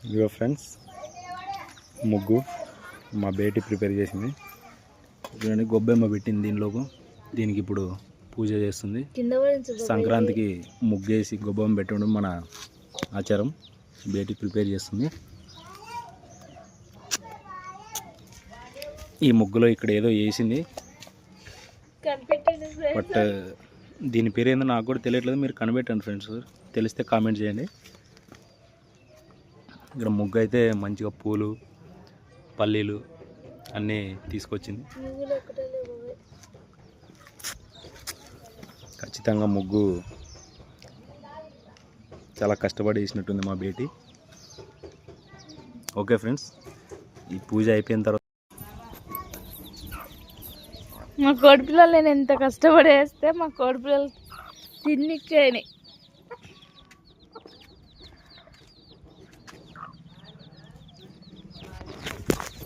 ఇదిగో ఫ్రెండ్స్, ముగ్గు మా బేటీ ప్రిపేర్ చేసింది. చూడండి, గొబ్బెమ్మ పెట్టింది దీనికి ఇప్పుడు పూజ చేస్తుంది. సంక్రాంతికి ముగ్గేసి గొబ్బెమ్మ పెట్టడం మన ఆచారం. బేటీ ప్రిపేర్ చేస్తుంది. ఈ ముగ్గులో ఇక్కడ ఏదో వేసింది, బట్ దీని పేరు ఏందో నాకు కూడా తెలియట్లేదు. మీరు కనిపెట్టండి ఫ్రెండ్స్, తెలిస్తే కామెంట్ చేయండి. ఇక్కడ ముగ్గు అయితే మంచిగా పూలు పల్లీలు అన్నీ తీసుకొచ్చింది. ఖచ్చితంగా ముగ్గు చాలా కష్టపడి వేసినట్టుంది మా బేటీ. ఓకే ఫ్రెండ్స్, ఈ పూజ అయిపోయిన తర్వాత మా కోడి పిల్లలు నేను ఎంత కష్టపడి వేస్తే మా కోడి పిల్లలు తిన్నిచ్చేయని